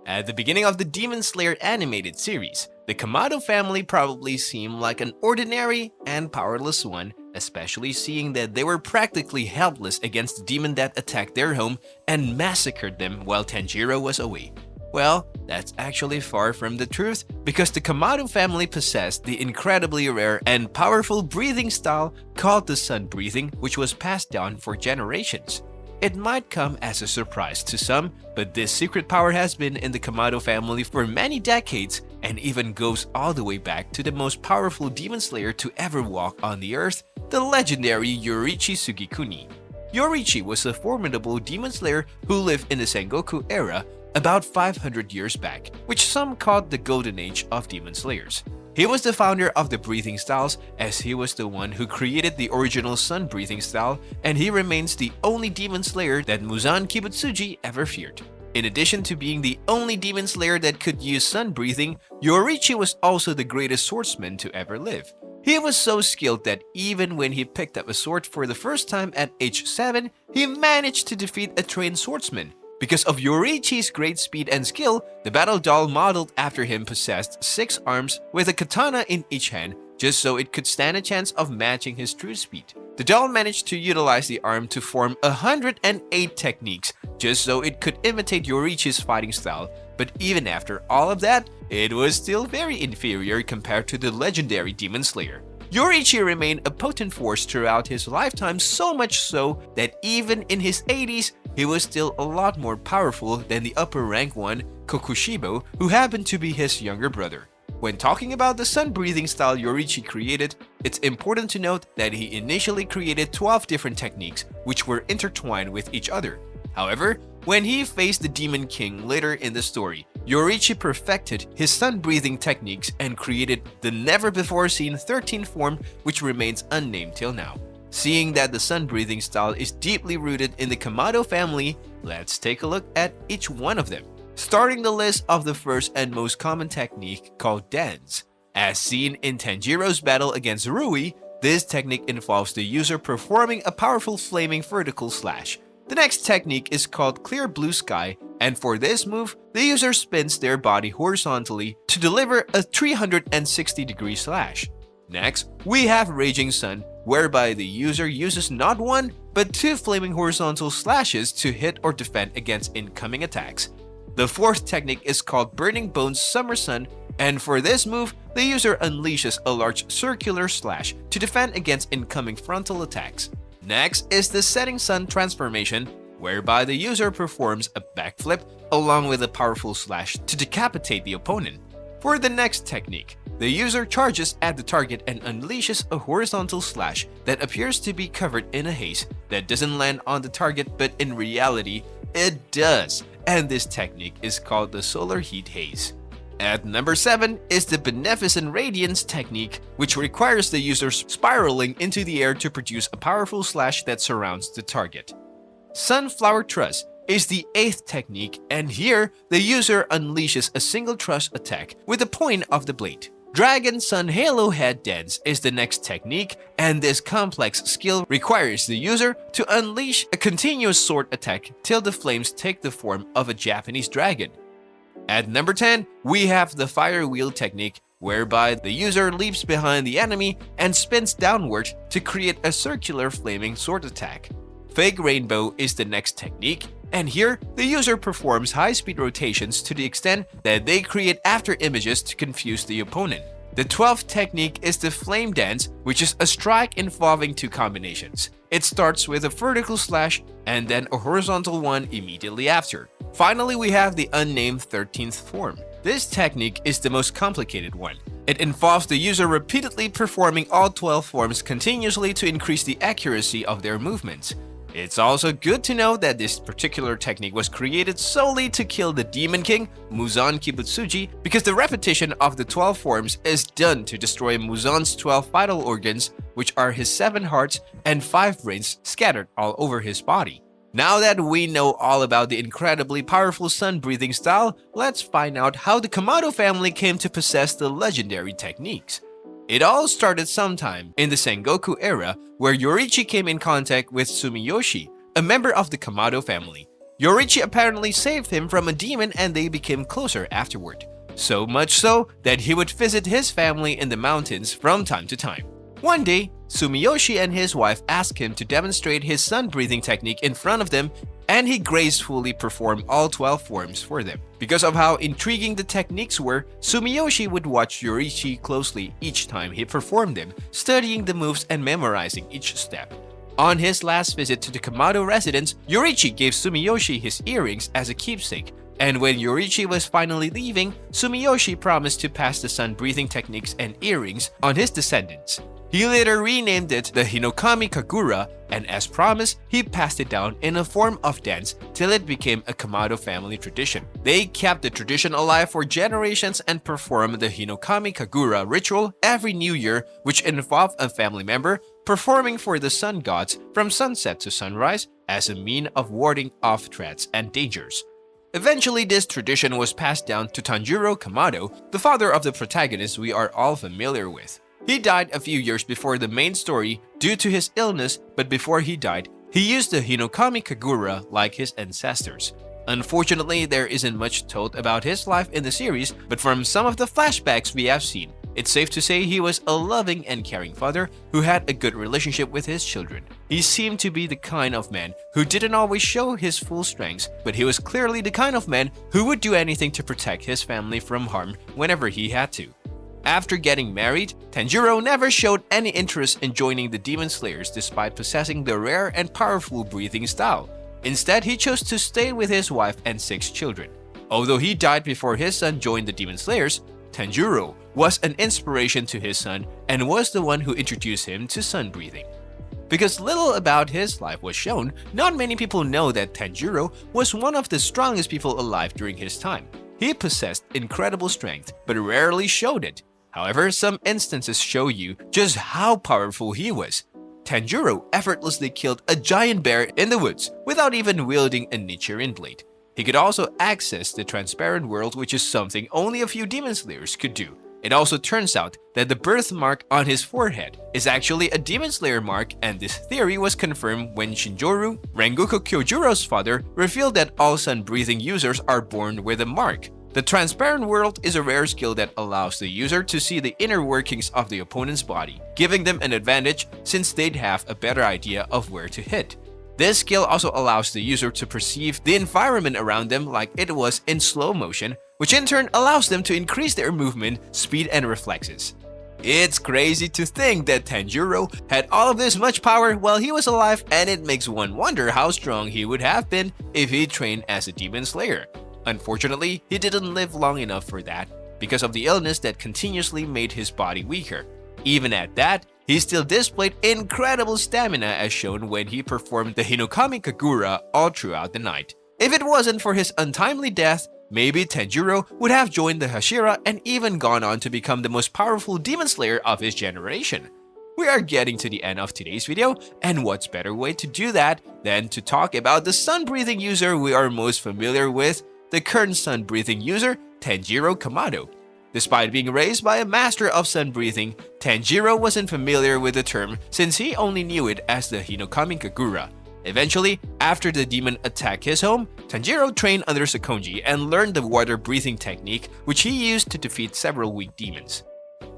At the beginning of the Demon Slayer animated series, the Kamado family probably seemed like an ordinary and powerless one, especially seeing that they were practically helpless against the demon that attacked their home and massacred them while Tanjiro was away. Well, that's actually far from the truth, because the Kamado family possessed the incredibly rare and powerful breathing style called the sun breathing, which was passed down for generations. It might come as a surprise to some, but this secret power has been in the Kamado family for many decades and even goes all the way back to the most powerful demon slayer to ever walk on the earth, the legendary Yoriichi Sugikuni. Yoriichi was a formidable demon slayer who lived in the Sengoku era about 500 years back, which some called the golden age of demon slayers. He was the founder of the breathing styles, as he was the one who created the original sun breathing style, and he remains the only demon slayer that Muzan Kibutsuji ever feared. In addition to being the only demon slayer that could use sun breathing, Yoriichi was also the greatest swordsman to ever live. He was so skilled that even when he picked up a sword for the first time at age 7, he managed to defeat a trained swordsman. Because of Yoriichi's great speed and skill, the battle doll modeled after him possessed 6 arms with a katana in each hand, just so it could stand a chance of matching his true speed. The doll managed to utilize the arm to form 108 techniques, just so it could imitate Yoriichi's fighting style, but even after all of that, it was still very inferior compared to the legendary Demon Slayer. Yoriichi remained a potent force throughout his lifetime, so much so that even in his 80s, he was still a lot more powerful than the upper rank one, Kokushibo, who happened to be his younger brother. When talking about the sun breathing style Yoriichi created, it's important to note that he initially created 12 different techniques which were intertwined with each other. However, when he faced the Demon King later in the story, Yoriichi perfected his sun breathing techniques and created the never-before-seen 13th form, which remains unnamed till now. Seeing that the sun breathing style is deeply rooted in the Kamado family, let's take a look at each one of them. Starting the list of the first and most common technique called dance. As seen in Tanjiro's battle against Rui, this technique involves the user performing a powerful flaming vertical slash. The next technique is called Clear Blue Sky, and for this move, the user spins their body horizontally to deliver a 360-degree slash. Next, we have Raging Sun, whereby the user uses not one, but 2 flaming horizontal slashes to hit or defend against incoming attacks. The fourth technique is called Burning Bones Summer Sun, and for this move, the user unleashes a large circular slash to defend against incoming frontal attacks. Next is the Setting Sun transformation, whereby the user performs a backflip along with a powerful slash to decapitate the opponent. For the next technique, the user charges at the target and unleashes a horizontal slash that appears to be covered in a haze that doesn't land on the target, but in reality, it does, and this technique is called the Solar Heat Haze. At number 7 is the Beneficent Radiance technique, which requires the user spiraling into the air to produce a powerful slash that surrounds the target. Sunflower Thrust is the 8th technique, and here the user unleashes a single thrust attack with the point of the blade. Dragon Sun Halo Head Dance is the next technique, and this complex skill requires the user to unleash a continuous sword attack till the flames take the form of a Japanese dragon. At number 10, we have the Fire Wheel technique, whereby the user leaps behind the enemy and spins downward to create a circular flaming sword attack. Fake Rainbow is the next technique, and here the user performs high-speed rotations to the extent that they create after images to confuse the opponent. The 12th technique is the Flame Dance, which is a strike involving 2 combinations. It starts with a vertical slash and then a horizontal one immediately after. Finally, we have the unnamed 13th form. This technique is the most complicated one. It involves the user repeatedly performing all 12 forms continuously to increase the accuracy of their movements. It's also good to know that this particular technique was created solely to kill the Demon King, Muzan Kibutsuji, because the repetition of the 12 forms is done to destroy Muzan's 12 vital organs, which are his 7 hearts and 5 brains scattered all over his body. Now that we know all about the incredibly powerful sun-breathing style, let's find out how the Kamado family came to possess the legendary techniques. It all started sometime in the Sengoku era, where Yoriichi came in contact with Sumiyoshi, a member of the Kamado family. Yorichi apparently saved him from a demon and they became closer afterward. So much so that he would visit his family in the mountains from time to time. One day, Sumiyoshi and his wife asked him to demonstrate his sun-breathing technique in front of them, and he gracefully performed all 12 forms for them. Because of how intriguing the techniques were, Sumiyoshi would watch Yorichi closely each time he performed them, studying the moves and memorizing each step. On his last visit to the Kamado residence, Yorichi gave Sumiyoshi his earrings as a keepsake, and when Yorichi was finally leaving, Sumiyoshi promised to pass the sun-breathing techniques and earrings on his descendants. He later renamed it the Hinokami Kagura, and as promised, he passed it down in a form of dance till it became a Kamado family tradition. They kept the tradition alive for generations and performed the Hinokami Kagura ritual every New Year, which involved a family member performing for the sun gods from sunset to sunrise as a mean of warding off threats and dangers. Eventually, this tradition was passed down to Tanjiro Kamado, the father of the protagonist we are all familiar with. He died a few years before the main story due to his illness, but before he died, he used the Hinokami Kagura like his ancestors. Unfortunately, there isn't much told about his life in the series, but from some of the flashbacks we have seen, it's safe to say he was a loving and caring father who had a good relationship with his children. He seemed to be the kind of man who didn't always show his full strengths, but he was clearly the kind of man who would do anything to protect his family from harm whenever he had to. After getting married, Tanjiro never showed any interest in joining the Demon Slayers despite possessing the rare and powerful breathing style. Instead, he chose to stay with his wife and 6 children. Although he died before his son joined the Demon Slayers, Tanjiro was an inspiration to his son and was the one who introduced him to sun breathing. Because little about his life was shown, not many people know that Tanjiro was one of the strongest people alive during his time. He possessed incredible strength, but rarely showed it. However, some instances show you just how powerful he was. Tanjiro effortlessly killed a giant bear in the woods without even wielding a Nichiren blade. He could also access the transparent world, which is something only a few Demon Slayers could do. It also turns out that the birthmark on his forehead is actually a Demon Slayer mark, and this theory was confirmed when Shinjoru, Rengoku Kyojuro's father, revealed that all sun-breathing users are born with a mark. The transparent world is a rare skill that allows the user to see the inner workings of the opponent's body, giving them an advantage since they'd have a better idea of where to hit. This skill also allows the user to perceive the environment around them like it was in slow motion, which in turn allows them to increase their movement, speed, and reflexes. It's crazy to think that Tanjiro had all of this much power while he was alive, and it makes one wonder how strong he would have been if he trained as a Demon Slayer. Unfortunately, he didn't live long enough for that because of the illness that continuously made his body weaker. Even at that, he still displayed incredible stamina as shown when he performed the Hinokami Kagura all throughout the night. If it wasn't for his untimely death, maybe Tanjiro would have joined the Hashira and even gone on to become the most powerful Demon Slayer of his generation. We are getting to the end of today's video, and what's better way to do that than to talk about the sun-breathing user we are most familiar with, the current sun-breathing user, Tanjiro Kamado. Despite being raised by a master of sun-breathing, Tanjiro wasn't familiar with the term since he only knew it as the Hinokami Kagura. Eventually, after the demon attacked his home, Tanjiro trained under Sakonji and learned the water-breathing technique which he used to defeat several weak demons.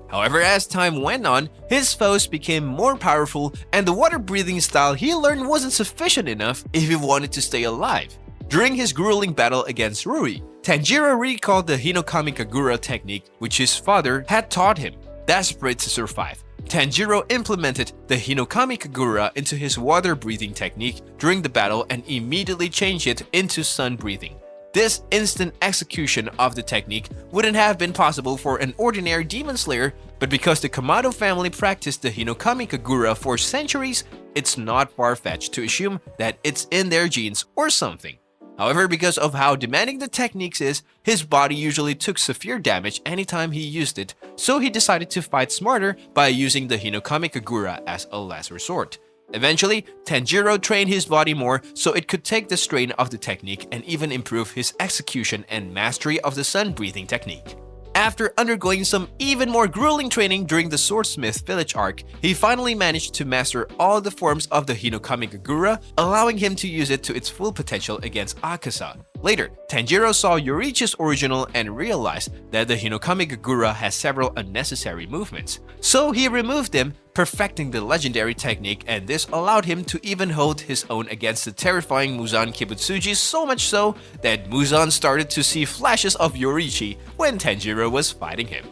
However, as time went on, his foes became more powerful and the water-breathing style he learned wasn't sufficient enough if he wanted to stay alive. During his grueling battle against Ruri, Tanjiro recalled the Hinokami Kagura technique which his father had taught him. Desperate to survive, Tanjiro implemented the Hinokami Kagura into his water-breathing technique during the battle and immediately changed it into sun-breathing. This instant execution of the technique wouldn't have been possible for an ordinary Demon Slayer, but because the Kamado family practiced the Hinokami Kagura for centuries, it's not far-fetched to assume that it's in their genes or something. However, because of how demanding the techniques is, his body usually took severe damage anytime he used it, so he decided to fight smarter by using the Hinokami Kagura as a last resort. Eventually, Tanjiro trained his body more so it could take the strain of the technique and even improve his execution and mastery of the sun-breathing technique. After undergoing some even more grueling training during the Swordsmith Village arc, he finally managed to master all the forms of the Hinokami Kagura, allowing him to use it to its full potential against Akaza. Later, Tanjiro saw Yorichi's original and realized that the Hinokami Kagura has several unnecessary movements. So he removed them, perfecting the legendary technique, and this allowed him to even hold his own against the terrifying Muzan Kibutsuji, so much so that Muzan started to see flashes of Yorichi when Tanjiro was fighting him.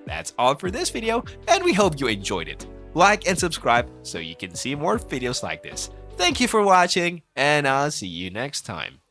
That's all for this video, and we hope you enjoyed it. Like and subscribe so you can see more videos like this. Thank you for watching, and I'll see you next time.